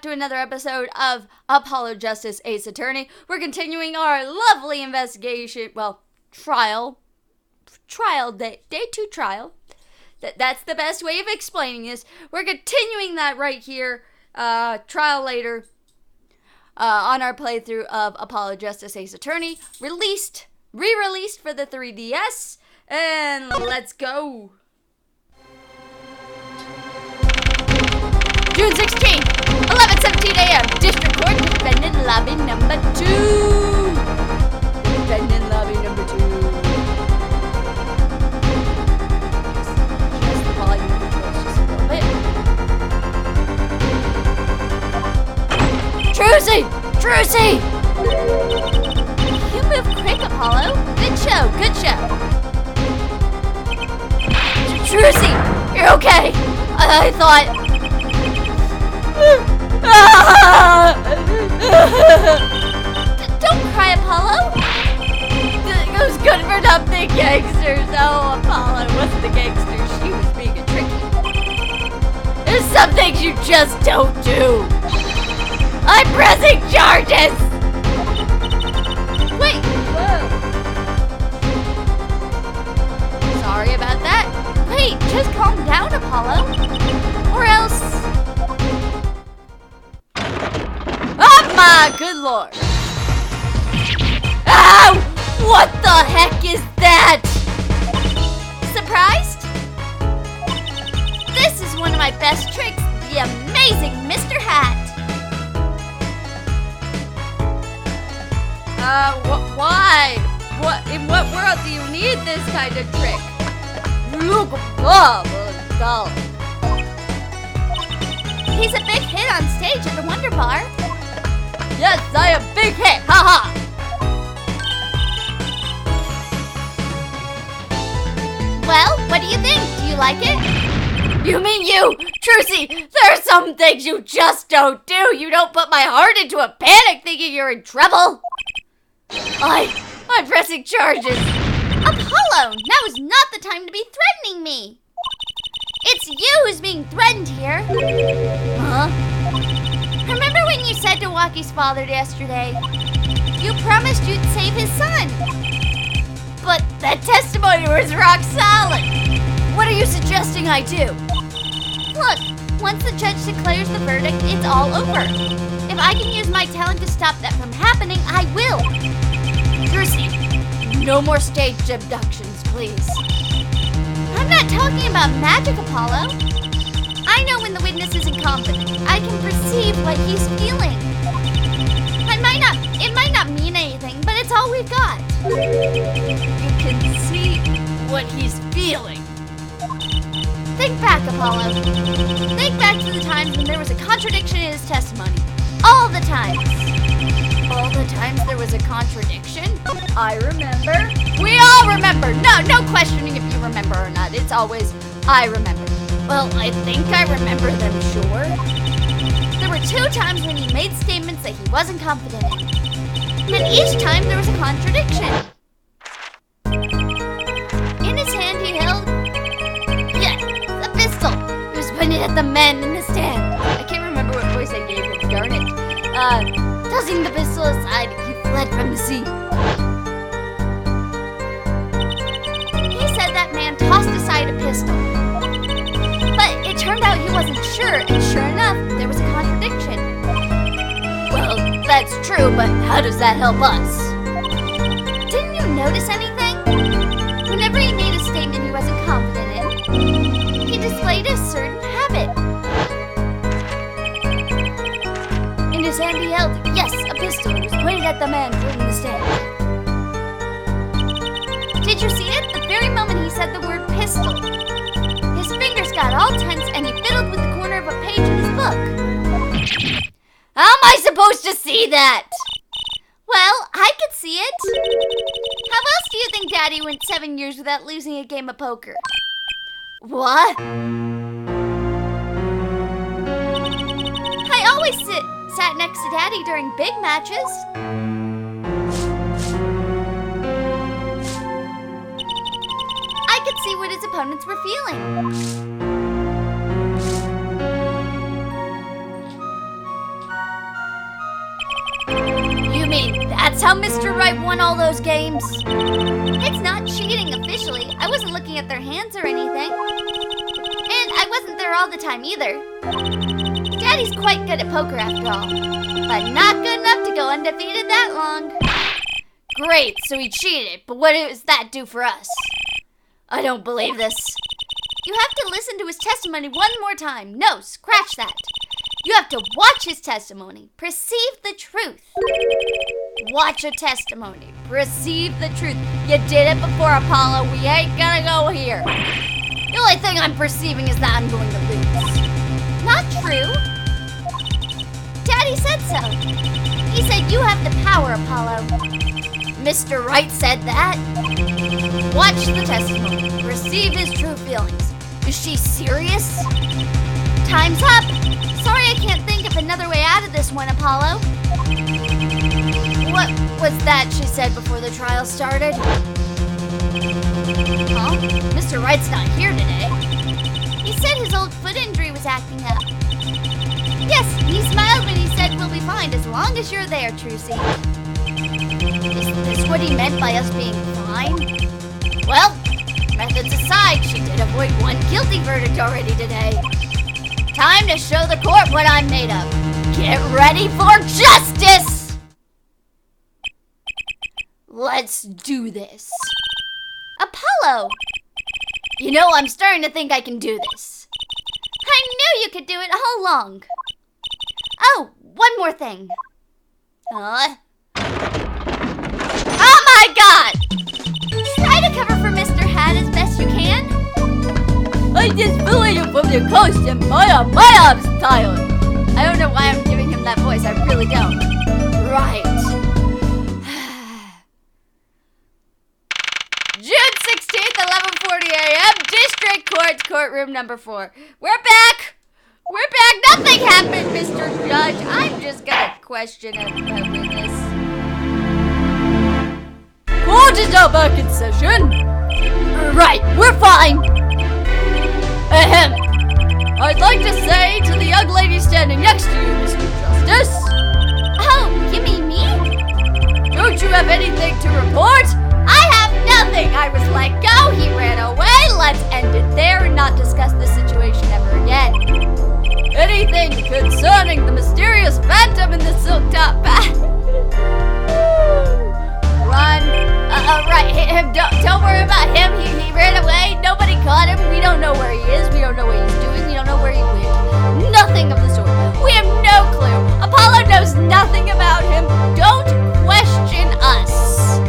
to another episode of Apollo Justice Ace Attorney. We're continuing our lovely investigation, trial day 2 trial. That's the best way of explaining this. We're continuing that right here, trial later, on our playthrough of Apollo Justice Ace Attorney, re-released for the 3DS, and let's go. June 16th, 11:17 a.m. District Court, Defendant Lobby number 2. Defendant Lobby number 2. Just the volume controls just a little bit. Trucy! You move quick, Apollo. Good show. Trucy, you're okay. I thought... Don't cry, Apollo. Those good for nothing gangsters. Oh, Apollo wasn't the gangster. She was being a tricky. There's some things you just don't do. I'm pressing charges. Wait. Whoa. Sorry about that. Wait, just calm down, Apollo. Or else... Ah, good lord. Ow! What the heck is that? Surprised? This is one of my best tricks, the amazing Mr. Hat. Why? In what world do you need this kind of trick? He's a big hit on stage at the Wonder Bar. Yes, I am big hit! Haha! Well, what do you think? Do you like it? You mean you! Trucy, there are some things you just don't do! You don't put my heart into a panic thinking you're in trouble! I'm pressing charges! Apollo, now is not the time to be threatening me! It's you who's being threatened here! Huh? Remember when you said to Walkie's father yesterday, you promised you'd save his son? But that testimony was rock solid. What are you suggesting I do? Look, once the judge declares the verdict, it's all over. If I can use my talent to stop that from happening, I will. Trucy, no more staged abductions, please. I'm not talking about magic, Apollo. I know when the witness isn't confident. I can perceive what he's feeling. It might not mean anything, but it's all we've got. You can see what he's feeling. Think back, Apollo. Think back to the times when there was a contradiction in his testimony. All the times. All the times there was a contradiction? I remember. We all remember. No questioning if you remember or not. It's always, I remember. Well, I think I remember them, sure. There were 2 times when he made statements that he wasn't confident in. And each time there was a contradiction. In his hand he held, a pistol. He was pointing at the men in the stand. I can't remember what voice I gave him, darn it. Tossing the pistol aside, he fled from the scene. He said that man tossed aside a pistol. But it turned out he wasn't sure, and sure enough, there was a contradiction. Well, that's true, but how does that help us? Didn't you notice anything? Whenever he made a statement he wasn't confident in, he displayed a certain habit. In his hand he held, a pistol. He was pointing at the man holding the stand. Did you see it? The very moment he said the word pistol, his fingers got all tense and he fiddled with the corner of a page in his book. How am I supposed to see that? Well, I could see it. How else do you think Daddy went 7 years without losing a game of poker? What? I always sat next to Daddy during big matches. I could see what his opponents were feeling. You mean that's how Mr. Right won all those games? It's not cheating officially. I wasn't looking at their hands or anything. And I wasn't there all the time either. Daddy's quite good at poker after all, but not good enough to go undefeated that long. Great, so he cheated, but what does that do for us? I don't believe this. You have to listen to his testimony one more time. No, scratch that. You have to watch his testimony. Perceive the truth. Watch a testimony. Perceive the truth. You did it before, Apollo. We ain't gonna go here. The only thing I'm perceiving is that I'm going to lose. Not true. Daddy said so. He said you have the power, Apollo. Mr. Wright said that. Watch the testimony. Perceive his true feelings. Is she serious? Time's up. Sorry I can't think of another way out of this one, Apollo. What was that she said before the trial started? Huh? Mr. Wright's not here today. He said his old foot injury was acting up. Yes, he smiled when he said we'll be fine as long as you're there, Trucy. Is this what he meant by us being fine? Well, methods aside, she did avoid one guilty verdict already today. Time to show the court what I'm made of. Get ready for justice! Let's do this. Apollo! You know, I'm starting to think I can do this. I knew you could do it all along. Oh, one more thing. Oh my God! Try to cover for Mr. Hat as best you can. I just flew you from the coast and my arm's tired. I don't know why I'm giving him that voice. I really don't. Right. June 16th, 11:40 a.m. District Court, courtroom number 4. We're back. We're back. Nothing happened, Mr. Judge. I'm just gonna question a witness. Court is now back in session. Right, we're fine. Ahem. I'd like to say to the young lady standing next to you, Mr. Justice. Oh, you mean me? Don't you have anything to report? I have nothing. I was let go. He ran away. Let's end it there and not discuss this situation ever again. Anything concerning the mysterious phantom in the silk top hat? Run. Right, him. Don't worry about him. He ran away. Nobody caught him. We don't know where he is. We don't know what he's doing. We don't know where he went. Nothing of the sort. We have no clue. Apollo knows nothing about him. Don't question us.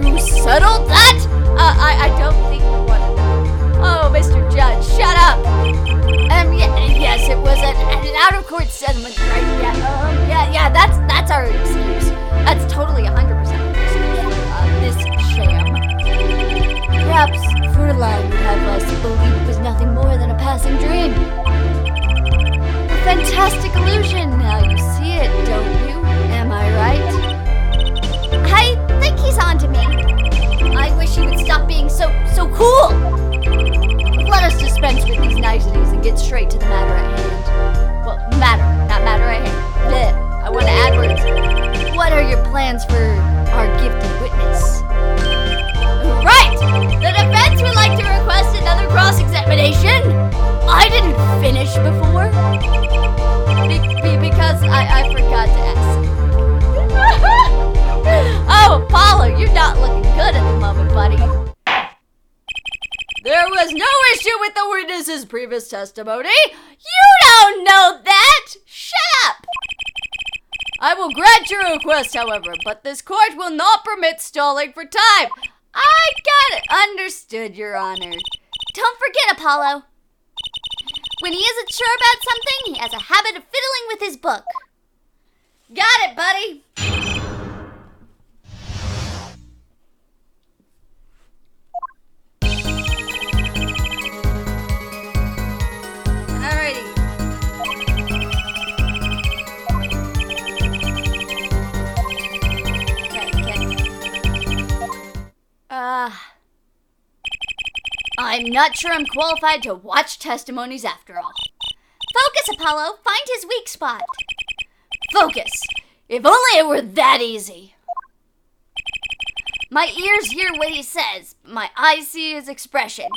You settled that? I don't think we want to know. Oh, Mr. Judge, shut up. Yes, it was an out-of-court settlement, right? Yeah, that's our excuse. That's totally 100% this sham. Perhaps Furlan would have us believe it was nothing more than a passing dream. A fantastic illusion. Now you see it, don't you? Am I right? I think he's on to me. I wish he would stop being so cool. Let us dispense with these niceties and get straight to the matter at hand. Well, not matter at hand. Blech. I want to add words. What are your plans for our gifted witness? Right! The defense would like to request another cross-examination. I didn't finish before. Because I forgot to ask. Oh, Apollo, you're not looking good at the moment, buddy. There was no issue with the witness's previous testimony. You don't know that! Shut up! I will grant your request, however, but this court will not permit stalling for time. I got it. Understood, Your Honor. Don't forget, Apollo. When he isn't sure about something, he has a habit of fiddling with his book. Got it, buddy. Alrighty. I'm not sure I'm qualified to watch testimonies after all. Focus, Apollo. Find his weak spot. Focus. If only it were that easy. My ears hear what he says. My eyes see his expression.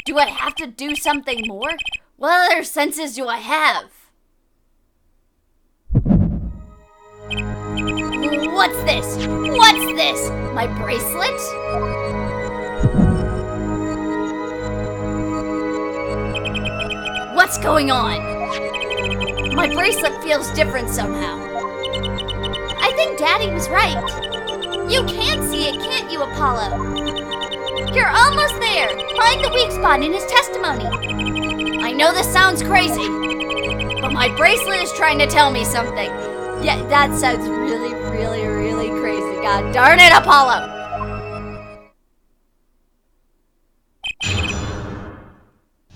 Do I have to do something more? What other senses do I have? What's this? What's this? My bracelet? What's going on? My bracelet feels different somehow. I think Daddy was right. You can see it, can't you, Apollo? You're almost there. Find the weak spot in his testimony. I know this sounds crazy, but my bracelet is trying to tell me something. Yeah, that sounds really, really, really crazy. God darn it, Apollo!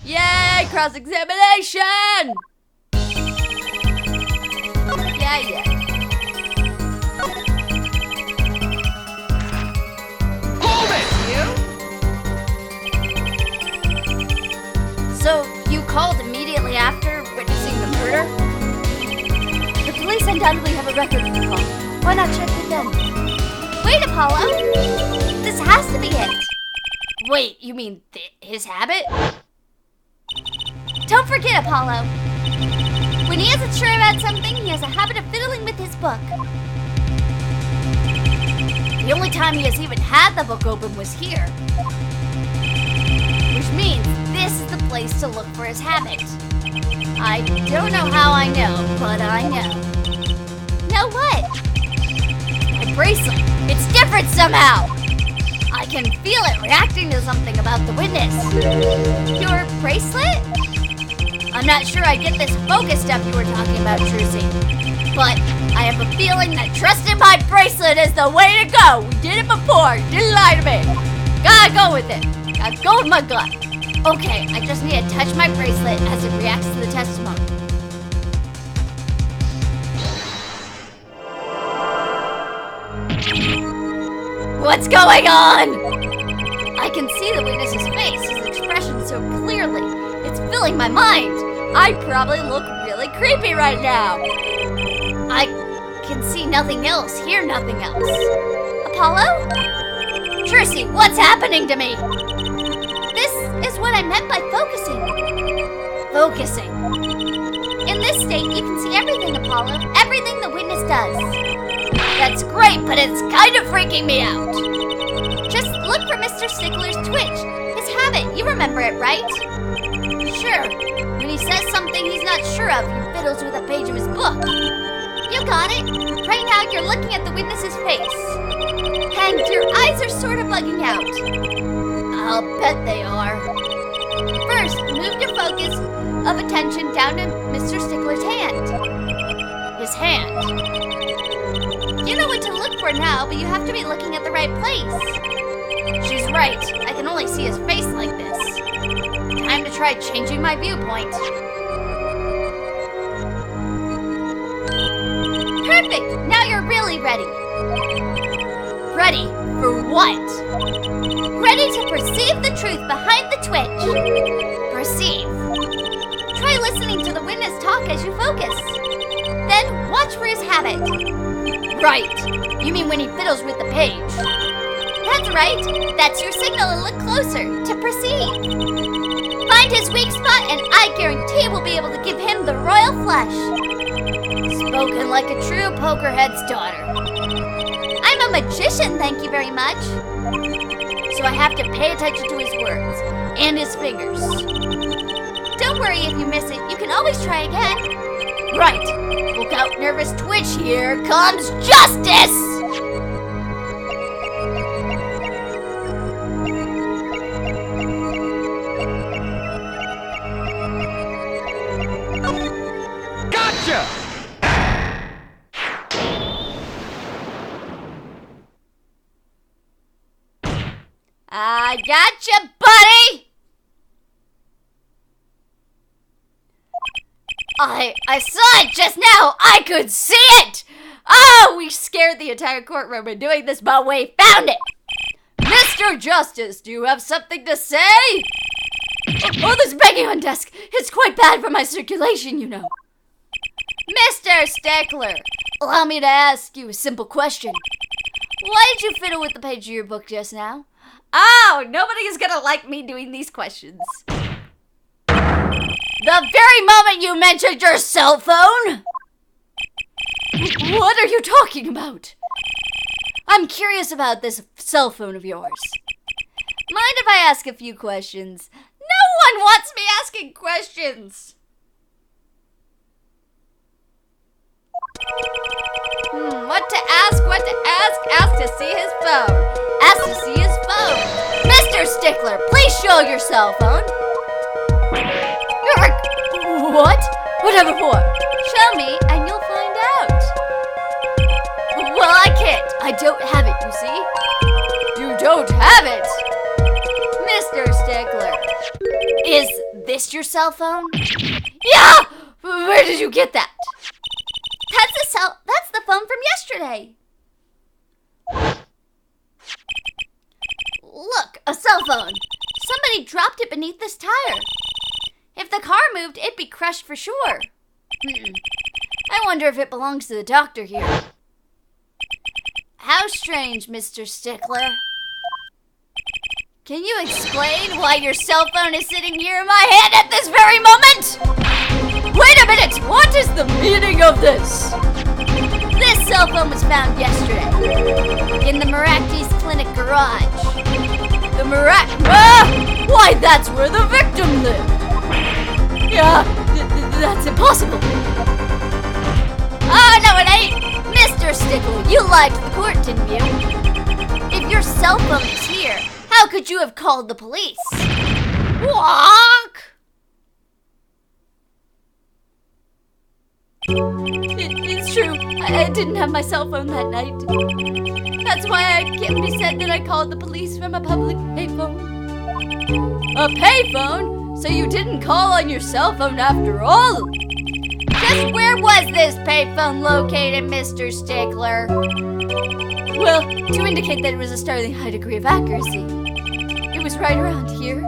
Yay, cross-examination! Yeah. Hold it! So, you called immediately after witnessing the murder? The police undoubtedly have a record of the call. Why not check with them? Wait, Apollo! This has to be it! Wait, you mean his habit? Don't forget, Apollo. When he isn't sure about something, he has a habit of fiddling with his book. The only time he has even had the book open was here. Which means this is the place to look for his habit. I don't know how I know, but I know. Know what? My bracelet. It's different somehow. I can feel it reacting to something about the witness. Your bracelet? I'm not sure I get this focus stuff you were talking about, Trucy. But I have a feeling that trusting my bracelet is the way to go. We did it before. You didn't lie to me. Gotta go with it. Gotta go with my gut. Okay, I just need to touch my bracelet as it reacts to the testimony. What's going on? I can see the witness's face, his expression so clearly. It's filling my mind. I probably look really creepy right now. I can see nothing else, hear nothing else. Apollo? Trucy, what's happening to me? This is what I meant by focusing. Focusing. In this state, you can see everything, Apollo. Everything the witness does. That's great, but it's kind of freaking me out. Just look for Mr. Stickler's twitch. His habit, you remember it, right? Sure. When he says something he's not sure of, he fiddles with a page of his book. You got it. Right now, you're looking at the witness's face. And your eyes are sort of bugging out. I'll bet they are. First, move your focus of attention down to Mr. Stickler's hand. His hand. You know what to look for now, but you have to be looking at the right place. She's right. I can only see his face like this. Time to try changing my viewpoint. Perfect! Now you're really ready. Ready for what? Ready to perceive the truth behind the twitch. Perceive. Try listening to the witness talk as you focus. Then watch for his habit. Right. You mean when he fiddles with the page? That's right. That's your signal to look closer, to perceive. Find his weak spot and I guarantee we'll be able to give him the royal flush. Spoken like a true pokerhead's daughter. I'm a magician, thank you very much. So I have to pay attention to his words and his fingers. Don't worry if you miss it. You can always try again. Right. Look out, nervous twitch. Here comes justice! Gotcha! I gotcha, buddy! I saw it just now! I could see it! Oh, we scared the entire courtroom in doing this, but we found it! Mr. Justice, do you have something to say? Oh, there's banging on desk. It's quite bad for my circulation, you know. Mr. Stickler, Allow me to ask you a simple question. Why did you fiddle with the page of your book just now? Oh, nobody is gonna like me doing these questions. The very moment you mentioned your cell phone? What are you talking about? I'm curious about this cell phone of yours. Mind if I ask a few questions? No one wants me asking questions. What to ask? Ask to see his phone. Ask to see his phone. Mr. Stickler, please show your cell phone. What? Whatever for? Show me and you'll find out. Well, I can't. I don't have it, you see. You don't have it? Mr. Stickler, is this your cell phone? Yeah! Where did you get that? That's the phone from yesterday. Look, a cell phone. Somebody dropped it beneath this tire. If the car moved, it'd be crushed for sure. I wonder if it belongs to the doctor here. How strange, Mr. Stickler. Can you explain why your cell phone is sitting here in my hand at this very moment? Wait a minute! What is the meaning of this? This cell phone was found yesterday in the Maractes Clinic garage. The Why, that's where the victim lived! Yeah, that's impossible. Oh, no, it ain't! Mr. Stickler, you lied to the court, didn't you? If your cell phone is here, how could you have called the police? Walk! It's true. I didn't have my cell phone that night. That's why it can be said that I called the police from a public payphone. A payphone? So you didn't call on your cell phone after all? Just where was this payphone located, Mr. Stickler? Well, to indicate that it was a startling high degree of accuracy, it was right around here.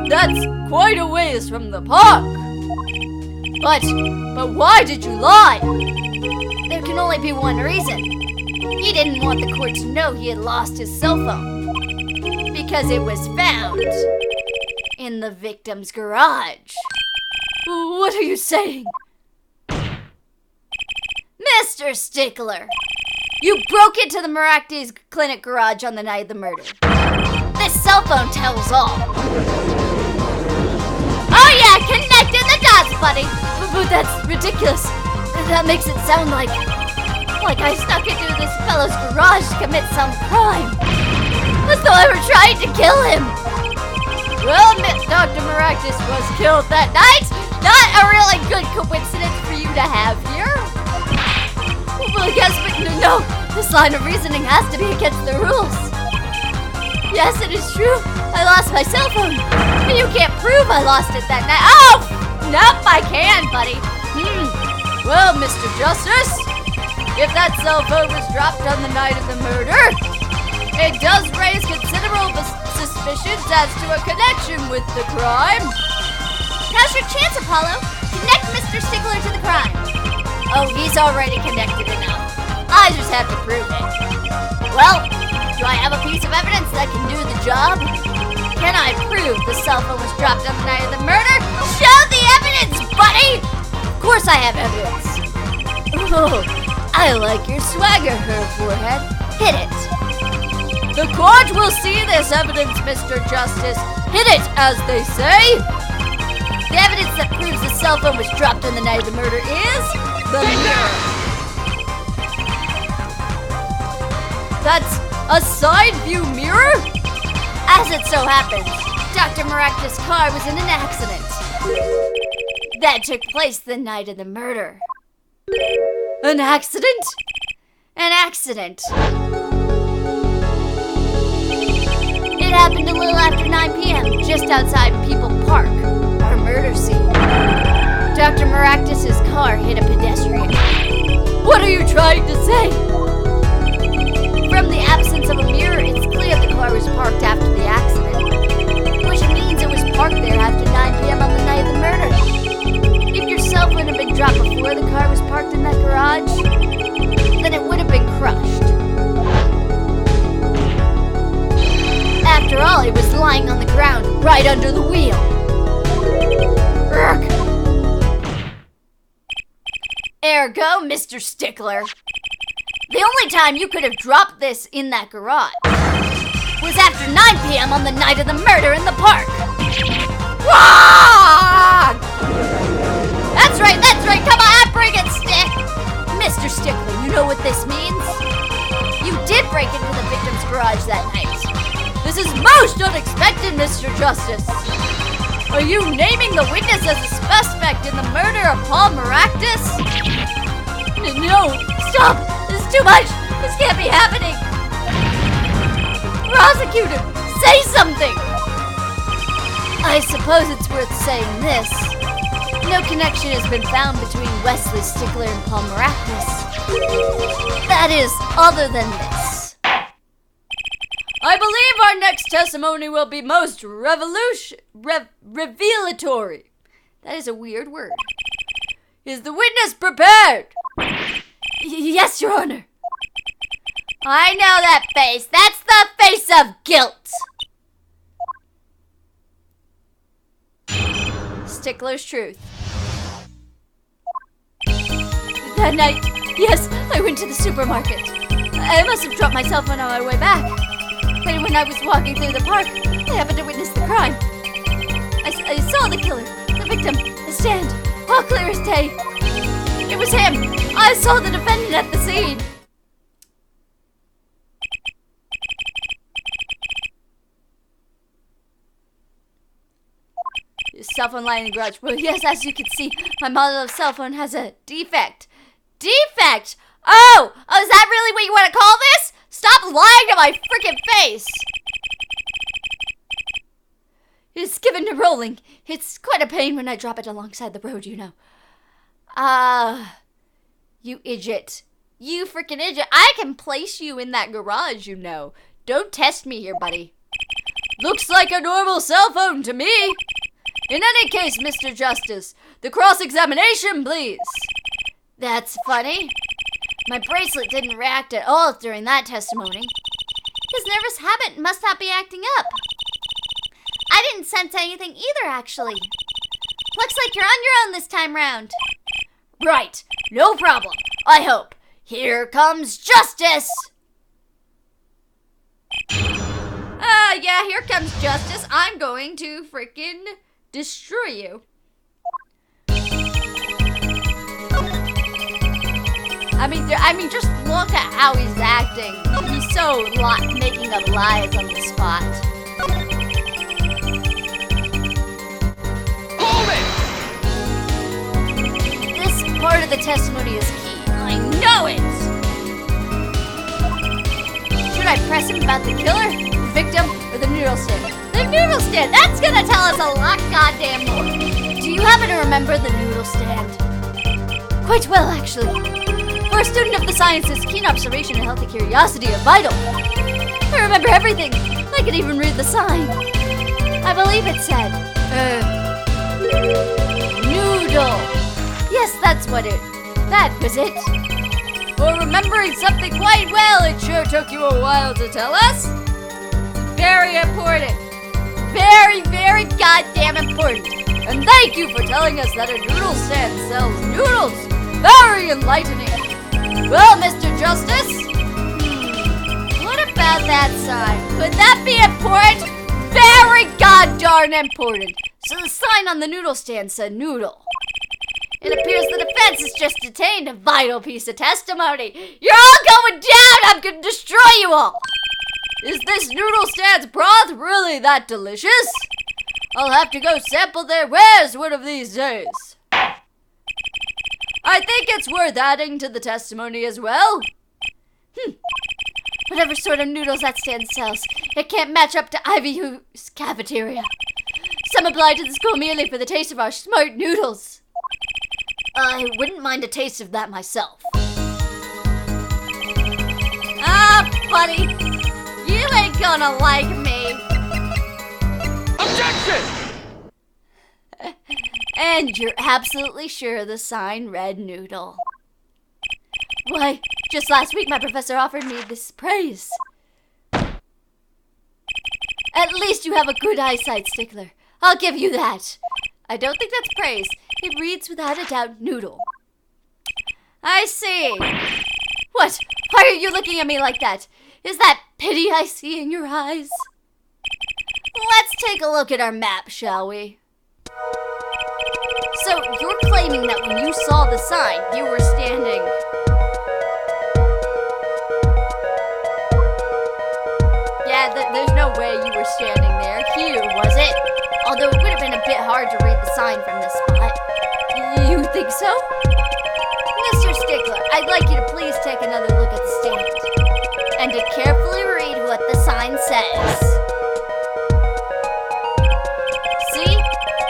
That's quite a ways from the park. But why did you lie? There can only be one reason. He didn't want the court to know he had lost his cell phone. Because it was found in the victim's garage. What are you saying? Mr. Stickler, you broke into the Maractes Clinic garage on the night of the murder. This cell phone tells all. Oh yeah, connecting the dots, buddy. But that's ridiculous. That makes it sound like I snuck into this fellow's garage to commit some crime. As though I were trying to kill him. Well, Dr. Maractes was killed that night. Not a really good coincidence for you to have here. Well, yes, but no. This line of reasoning has to be against the rules. Yes, it is true. I lost my cell phone. But you can't prove I lost it that night. Oh! Nope, I can, buddy. Well, Mr. Justice, if that cell phone was dropped on the night of the murder, it does raise considerable suspicions as to a connection with the crime. Now's your chance, Apollo. Connect Mr. Stickler to the crime. Oh, he's already connected enough. I just have to prove it. Well, do I have a piece of evidence that can do the job? Can I prove the cell phone was dropped on the night of the murder? Show the evidence, buddy! Of course I have evidence. Oh, I like your swagger, her forehead. Hit it. The court will see this evidence, Mr. Justice. Hit it, as they say. The evidence that proves the cell phone was dropped on the night of the murder is the mirror. That's a side view mirror? As it so happens, Dr. Maractes' car was in an accident that took place the night of the murder. An accident? An accident. It happened a little after 9 p.m., just outside People Park, our murder scene. Dr. Maractes' car hit a pedestrian. What are you trying to say? From the absence of a mirror, it's clear the car was parked after the accident, which means it was parked there after 9 p.m. on the night of the murder. If your cell phone had been dropped before before the car was parked in that garage, then it would have been crushed. After all, it was lying on the ground right under the wheel. Urgh. Ergo, Mr. Stickler, the only time you could have dropped this in that garage was after 9 p.m. on the night of the murder in the park. Wah! That's right, come on, bring it, Stick! Mr. Stickler, you know what this means? You did break into the victim's garage that night. This is most unexpected, Mr. Justice. Are you naming the witness as a suspect in the murder of Paul Maractus? No, stop! This is too much! This can't be happening! Prosecutor, say something! I suppose it's worth saying this. No connection has been found between Wesley Stickler and Paul Maractus. That is, other than this. I believe our next testimony will be most revelatory. That is a weird word. Is the witness prepared? Yes, Your Honor. I know that face. That's the face of guilt. Stickler's truth. That night, yes, I went to the supermarket. I must have dropped my cell phone on my way back. But when I was walking through the park, I happened to witness the crime. I saw the killer, the victim, the stand, all clear as day. It was him. I saw the defendant at the scene. Cell phone lying in the garage. Well, yes, as you can see, my model of cell phone has a defect. Defect? Oh, is that really what you want to call this? Stop lying to my freaking face! It's given to rolling. It's quite a pain when I drop it alongside the road, you know. You idiot. You freaking idiot. I can place you in that garage, you know. Don't test me here, buddy. Looks like a normal cell phone to me. In any case, Mr. Justice, the cross-examination, please. That's funny. My bracelet didn't react at all during that testimony. His nervous habit must not be acting up. I didn't sense anything either, actually. Looks like you're on your own this time round. Right. No problem. I hope. Here comes justice! Yeah, here comes justice. I'm going to freaking destroy you. I mean, just look at how he's acting. He's so making up lies on the spot. Hold it! This part of the testimony is key. I know it! Should I press him about the killer, the victim, or the noodle stand? The noodle stand! That's gonna tell us a lot goddamn more. Do you happen to remember the noodle stand? Quite well, actually. For a student of the sciences, keen observation and healthy curiosity are vital. I remember everything. I could even read the sign. I believe it said, noodle. Yes, that was it. For remembering something quite well, it sure took you a while to tell us. Very important. Very, very goddamn important. And thank you for telling us that a noodle stand sells noodles. Very enlightening. Well, Mr. Justice, what about that sign? Could that be important? Very goddamn important. So the sign on the noodle stand said noodle. It appears the defense has just detained a vital piece of testimony. You're all going down! I'm gonna destroy you all! Is this noodle stand's broth really that delicious? I'll have to go sample their wares one of these days. I think it's worth adding to the testimony as well. Whatever sort of noodles that stand sells, it can't match up to Ivy's cafeteria. Some apply to the school merely for the taste of our smart noodles. I wouldn't mind a taste of that myself. Buddy, you ain't gonna like me. Objection! And you're absolutely sure the sign read noodle. Why, just last week my professor offered me this praise. At least you have a good eyesight, Stickler. I'll give you that. I don't think that's praise. It reads without a doubt noodle. I see. What? Why are you looking at me like that? Is that pity I see in your eyes? Let's take a look at our map, shall we? So, you're claiming that when you saw the sign, you were standing... Yeah, there's no way you were standing there. Here, was it? Although it would have been a bit hard to read the sign from this spot. You think so? Mr. Stickler, I'd like you to please take another look at the stand. And to carefully read what the sign says. See?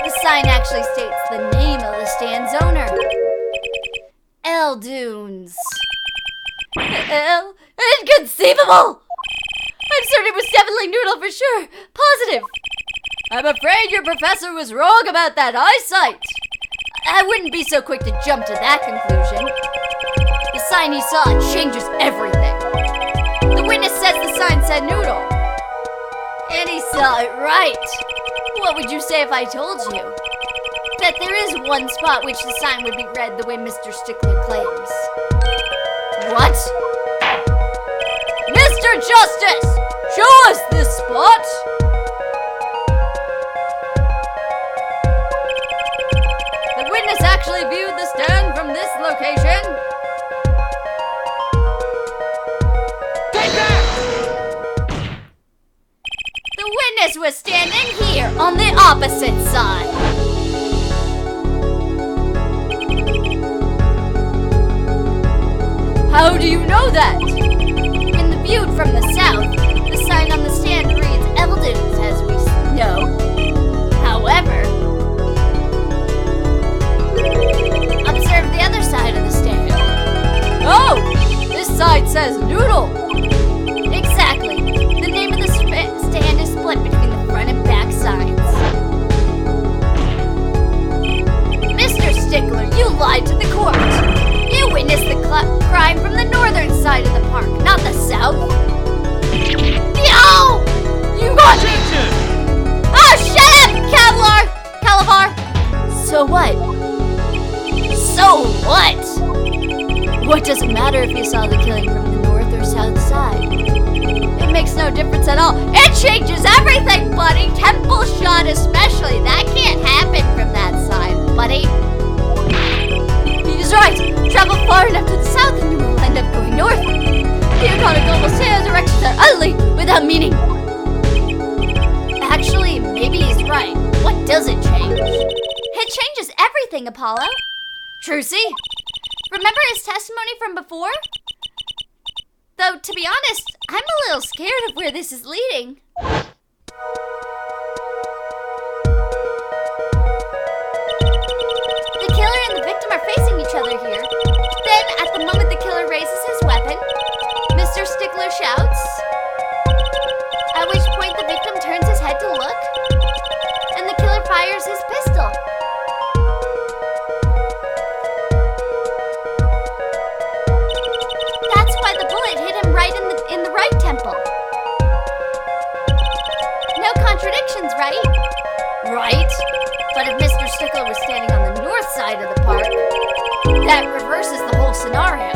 The sign actually states the name of the stand's owner. Dunes. Inconceivable! I'm certain it was definitely noodle for sure. Positive. I'm afraid your professor was wrong about that eyesight. I wouldn't be so quick to jump to that conclusion. The sign he saw changes everything. The witness says the sign said noodle. And he saw it right. What would you say if I told you that there is one spot which the sign would be read the way Mr. Stickler claims? What? Mr. Justice! Show us this spot! The witness actually viewed the stand from this location. Take that! The witness was standing here on the opposite side. How do you know that? In the view from the south, the sign on the stand reads Eldons, as we know. However, observe the other side of the stand. Oh! This side says noodle! Exactly. The name of the stand is split between the front and back signs. Mr. Stickler, you lied to the court. You witnessed the crime from the northern side of the park, not the south. Yo! You got me! Attention! Oh, shut up, Calabar! So what? So what? What does it matter if you saw the killing from the north or south side? It makes no difference at all. It changes everything, buddy! Temple shot especially. That can't happen from that side, buddy. He's right. Travel far enough to the south and you will end up going north. Geographical directions are utterly without meaning. Actually, maybe he's right. What does it change? It changes everything, Apollo. Trucy, remember his testimony from before? Though, to be honest, I'm a little scared of where this is leading. The killer and the victim are facing each other here. Then, at the moment the killer raises his weapon, Mr. Stickler shouts, at which point the victim turns his head to look, and the killer fires his pistol. That's why the bullet hit him right in the right temple. No contradictions, right? Right. But if Mr. Stickler was standing on the north side of the park, that reverses the whole scenario.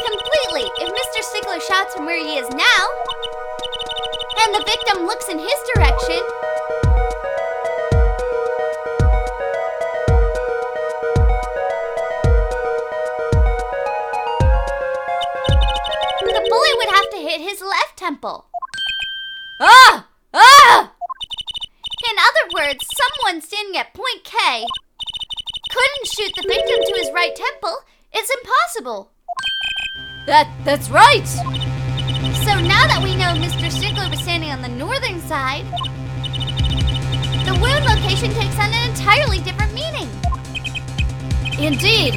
Completely. If Mr. Stickler shouts from where he is now, and the victim looks in his direction, the bullet would have to hit his left temple. Ah! Ah! In other words, someone standing at point K couldn't shoot the victim to his right temple. It's impossible. That's right. So now that we know Mr. Stickler was standing on the northern side, the wound location takes on an entirely different meaning. Indeed,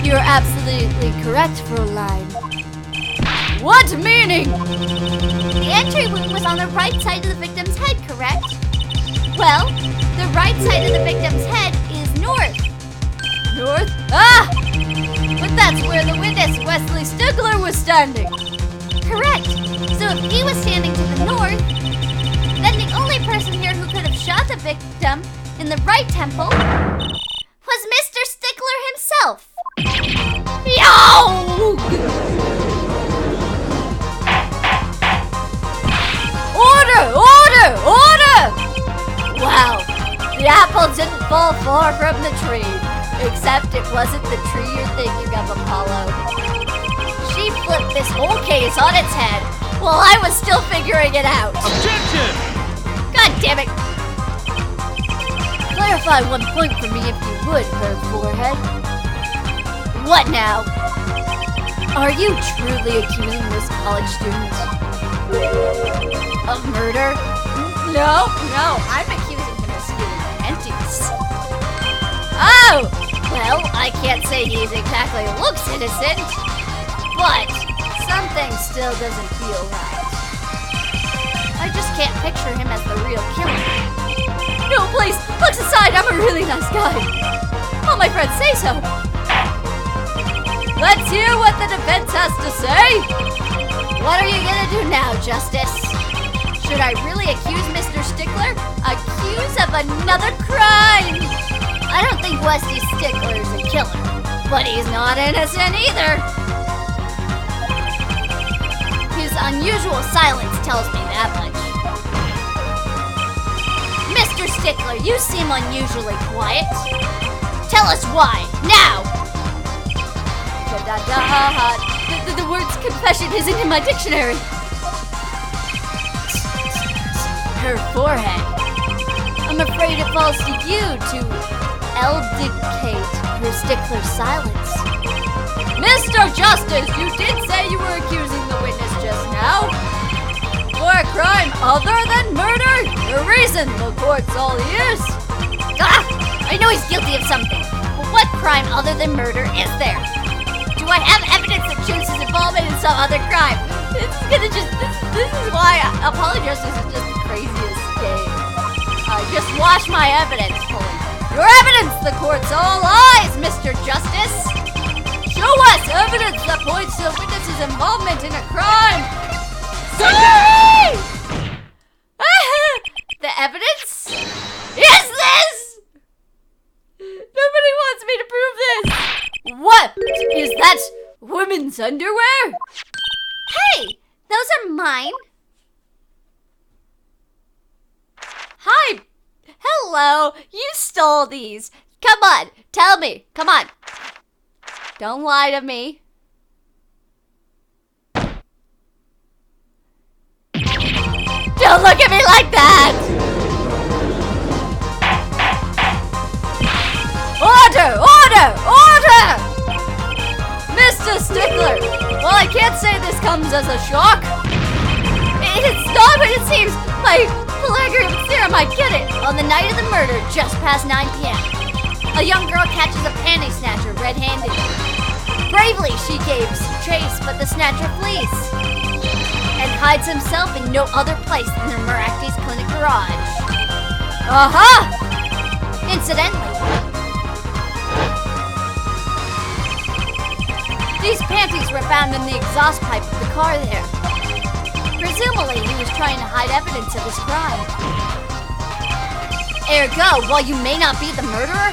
you're absolutely correct, Fräulein. What meaning? The entry wound was on the right side of the victim's head, correct? Well, the right side of the victim's head is north. North? Ah! But that's where the witness, Wesley Stigler, was standing. Correct. So if he was standing to the north, then the only person here who could have shot the victim in the right temple was Mr. Stickler himself. Yo! Order! Order! Order! Wow, the apple didn't fall far from the tree. Except it wasn't the tree you're thinking of, Apollo. She flipped this whole case on its head while I was still figuring it out. Objection! God damn it! Clarify one point for me if you would, her forehead. What now? Are you truly accusing this college student of murder? No, I'm accusing him of stealing panties. Oh! Well, I can't say he's exactly looks innocent, but something still doesn't feel right. I just can't picture him as the real killer. No, please, looks aside, I'm a really nice guy. All my friends say so. Let's hear what the defense has to say. What are you gonna do now, Justice? Should I really accuse Mr. Stickler? Accuse of another crime? I don't think Wesley Stickler's a killer, but he's not innocent either. His unusual silence tells me that much. Mr. Stickler, you seem unusually quiet. Tell us why, now! The word confession isn't in my dictionary. Her forehead. I'm afraid it falls to you to eldicate her Stickler's silence. Mr. Justice, you did say you were accusing the witness just now. For a crime other than murder? The reason the court's all ears. Ah! I know he's guilty of something, but what crime other than murder is there? Do I have evidence that shows his involvement in some other crime? This is why Apollo Justice is just the craziest game. Just watch my evidence, Pulley. Your evidence, the court's all eyes, Mr. Justice. Show us evidence that points to the witness's involvement in a crime. Sorry! The evidence is this! Nobody wants me to prove this. What? Is that women's underwear? Hey, those are mine. Hi. Hello. You stole these. Come on. Tell me. Come on. Don't lie to me. Don't look at me like that. Order! Order! Order! Mr. Stickler, while I can't say this comes as a shock, it's not what it seems. My Pelagian serum, I get it. On the night of the murder, just past 9 p.m., a young girl catches a panty snatcher red-handed. Bravely, she gives chase, but the snatcher flees and hides himself in no other place than the Maractes Clinic garage. Aha! Incidentally, these panties were found in the exhaust pipe of the car there. Presumably, he was trying to hide evidence of his crime. Ergo, while you may not be the murderer,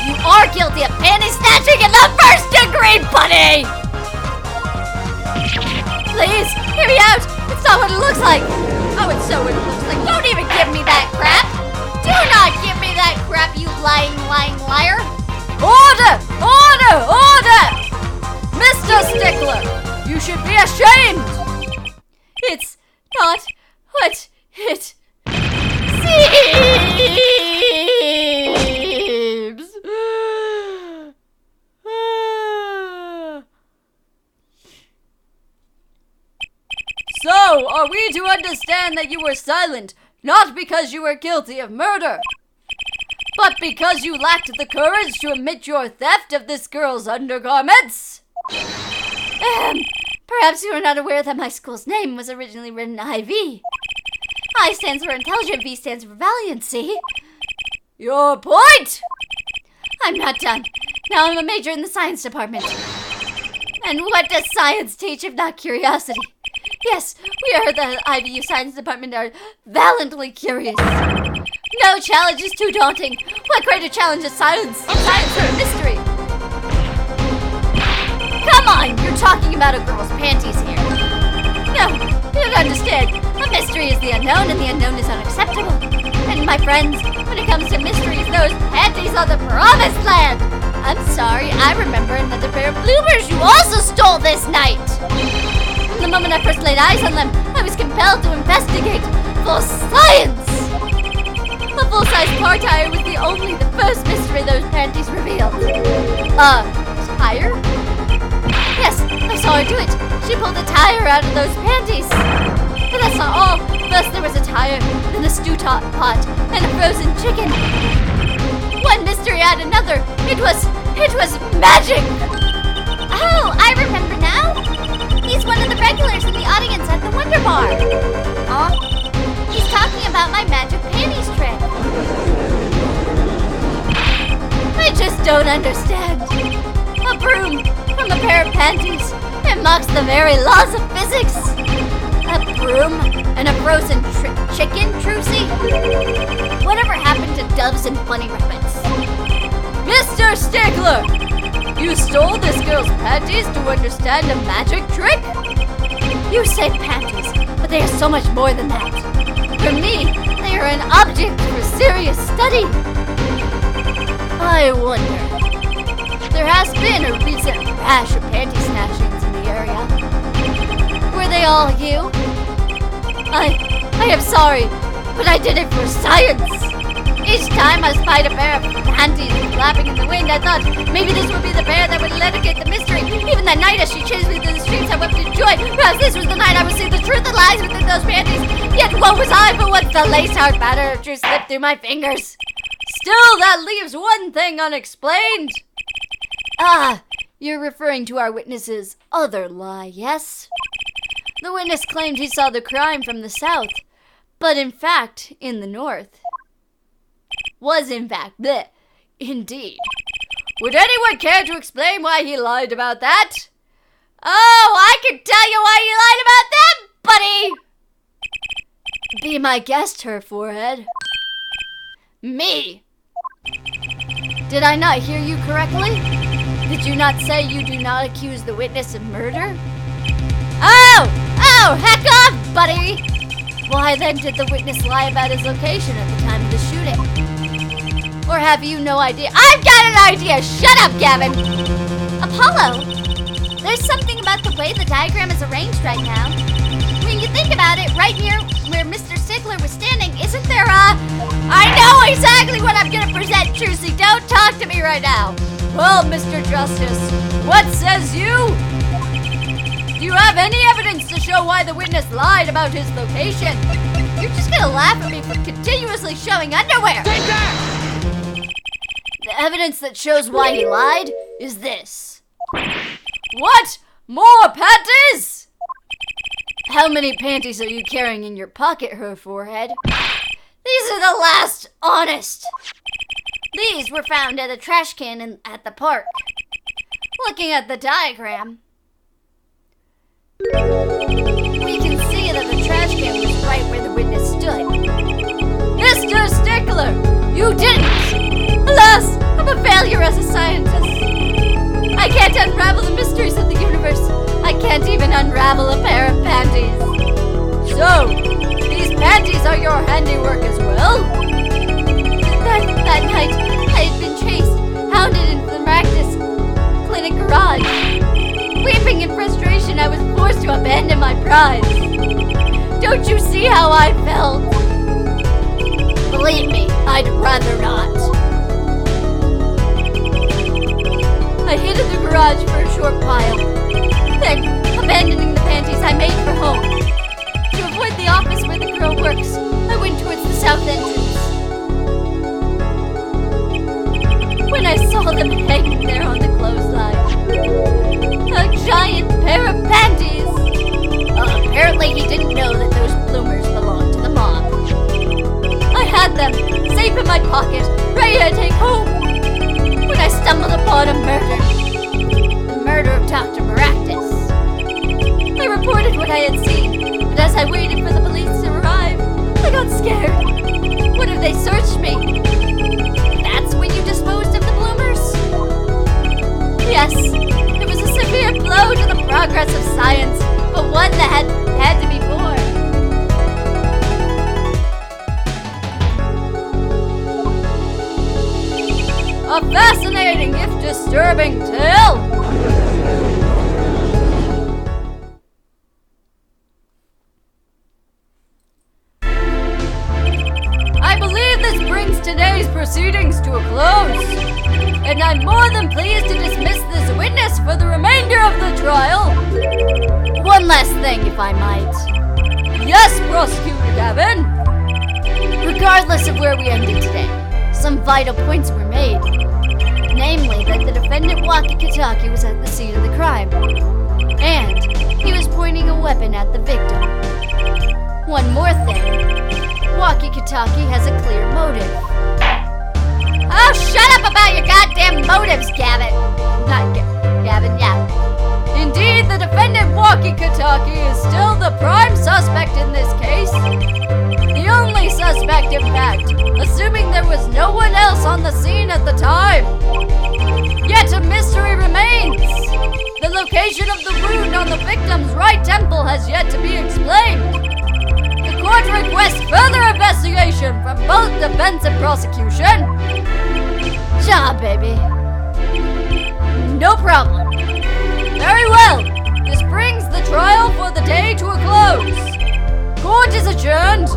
you are guilty of panty snatching in the first degree, buddy! Please, hear me out! It's not what it looks like! Oh, it's so what it looks like. Don't even give me that crap! Do not give me that crap, you lying liar! Order! Order! Order! Mr. Stickler, you should be ashamed! It's not what it seems! So, are we to understand that you were silent, not because you were guilty of murder, but because you lacked the courage to admit your theft of this girl's undergarments? Perhaps you are not aware that my school's name was originally written IV. I stands for intelligent, V stands for valiancy. Your point! I'm not done. Now I'm a major in the science department. And what does science teach if not curiosity? Yes, we are the IVU science department are valiantly curious. No challenge is too daunting. What greater challenge is science? Science or a mystery? Come on, you're talking about a girl's panties here. No, you don't understand. A mystery is the unknown, and the unknown is unacceptable. And my friends, when it comes to mysteries, those panties are the promised land. I'm sorry, I remember another pair of bloopers you also stole this night. From the moment I first laid eyes on them, I was compelled to investigate for science. A full-size car tire was the first mystery those panties revealed. Tire? Yes, I saw her do it. She pulled a tire out of those panties. But that's not all. First there was a tire, then a stew pot, and a frozen chicken. One mystery add another. It was magic. Oh, I remember now. He's one of the regulars in the audience at the Wonder Bar. Huh? He's talking about my magic panties trick. I just don't understand. A broom from a pair of panties. It mocks the very laws of physics. A broom and a frozen chicken, Trucy? Whatever happened to doves and bunny rabbits? Mr. Stickler! You stole this girl's panties to understand a magic trick? You say panties, but they are so much more than that. For me, they are an object for serious study. I wonder. There has been a recent rash of panty snatchings in the area. Were they all you? I am sorry, but I did it for science. Each time I spied a pair of panties flapping in the wind, I thought maybe this would be the pair that would elucidate the mystery. Even that night as she chased me through the streets, I wept in joy. Perhaps this was the night I would see the truth that lies within those panties. Yet what was I but what the lace-hard batter of truth slipped through my fingers? Still, that leaves one thing unexplained. Ah, you're referring to our witness's other lie, yes? The witness claimed he saw the crime from the south, but in fact, in the north. Was in fact, bleh, indeed. Would anyone care to explain why he lied about that? Oh, I can tell you why he lied about that, buddy! Be my guest, her forehead. Me! Did I not hear you correctly? Did you not say you do not accuse the witness of murder? Oh, heck off, buddy! Why then did the witness lie about his location at the time of the shooting? Or have you no idea? I've got an idea! Shut up, Gavin! Apollo, there's something about the way the diagram is arranged right now. When you think about it, right near where Mr. Stickler was standing, isn't there I know exactly what I'm gonna present, Trucy! Don't talk to me right now! Well, Mr. Justice, what says you? Do you have any evidence to show why the witness lied about his location? You're just gonna laugh at me for continuously showing underwear! Take that! The evidence that shows why he lied is this. What? More panties? How many panties are you carrying in your pocket, her forehead? These are the last honest. These were found at a trash can at the park. Looking at the diagram, we can see that the trash can was right where the witness stood. Mr. Stickler, you didn't! Alas, I'm a failure as a scientist. I can't unravel the mysteries of the universe. I can't even unravel a pair of panties. So, these panties are your handiwork as well? That night, I had been chased, hounded into the practice clinic garage. Weeping in frustration, I was forced to abandon my prize. Don't you see how I felt? Believe me, I'd rather not. I hid in the garage for a short while. Then, abandoning the panties, I made for home. To avoid the office where the girl works, I went towards the south entrance. When I saw them hanging there on the clothesline, a giant pair of panties Apparently he didn't know that those bloomers belonged to the mob. I had them safe in my pocket, ready to take home, when I stumbled upon a murder. The murder of Dr. Maractus. I reported what I had seen, but as I waited for the police to arrive, I got scared. What if they searched me? That's when you disposed of the bloomers? Yes, it was a severe blow to the progress of science, but one that had to be borne. A fascinating, if disturbing tale. I believe this brings today's proceedings to a close, and I'm more than pleased to dismiss this witness for the remainder of the trial. One last thing, if I might. Yes, Prosecutor Gavin. Regardless of where we ended today, some vital points were made. Namely, that the defendant Walkie-Talkie was at the scene of the crime, and he was pointing a weapon at the victim. One more thing. Walkie-Talkie has a clear motive. Oh, shut up about your goddamn motives, Gavin. Not Gavin, yeah. Indeed, the defendant Walkie-Talkie is still the prime suspect in this case. The only suspect, in fact, assuming there was no one else on the scene at the time. Yet a mystery remains. The location of the wound on the victim's right temple has yet to be explained. The court requests further investigation from both defense and prosecution. Job, baby. No problem. Very well. This brings the trial for the day to a close. Court is adjourned.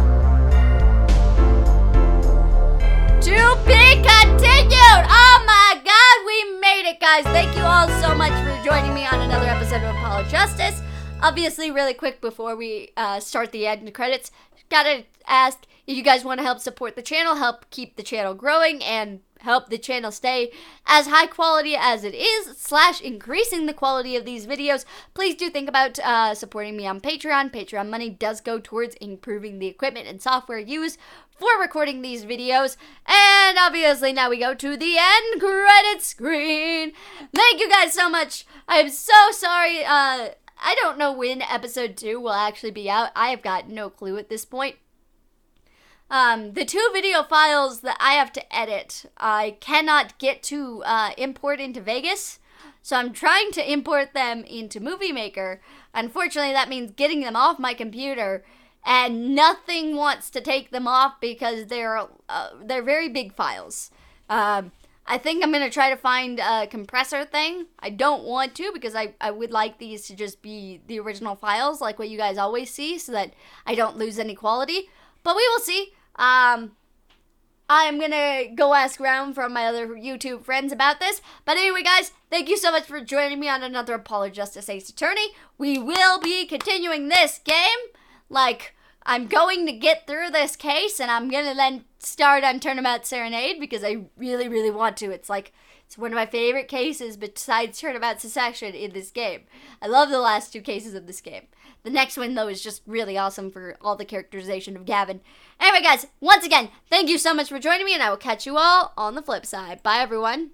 To be continued! Oh my god, we made it, guys! Thank you all so much for joining me on another episode of Apollo Justice. Obviously, really quick before we start the end credits, gotta ask if you guys want to help support the channel, help keep the channel growing, and help the channel stay as high quality as it is, / increasing the quality of these videos, please do think about supporting me on Patreon. Patreon money does go towards improving the equipment and software used for recording these videos. And obviously now we go to the end credit screen. Thank you guys so much. I'm so sorry. I don't know when episode 2 will actually be out. I have got no clue at this point. The 2 video files that I have to edit, I cannot get to import into Vegas, so I'm trying to import them into Movie Maker. Unfortunately, that means getting them off my computer, and nothing wants to take them off because they're very big files. I think I'm going to try to find a compressor thing. I don't want to because I would like these to just be the original files, like what you guys always see, so that I don't lose any quality. But we will see. I'm gonna go ask around from my other YouTube friends about this. But anyway, guys, thank you so much for joining me on another Apollo Justice Ace Attorney. We will be continuing this game. Like, I'm going to get through this case, and I'm gonna then start on Turnabout Serenade because I really, really want to. It's one of my favorite cases besides Turnabout Secession in this game. I love the last 2 cases of this game. The next one, though, is just really awesome for all the characterization of Gavin. Anyway, guys, once again, thank you so much for joining me, and I will catch you all on the flip side. Bye, everyone.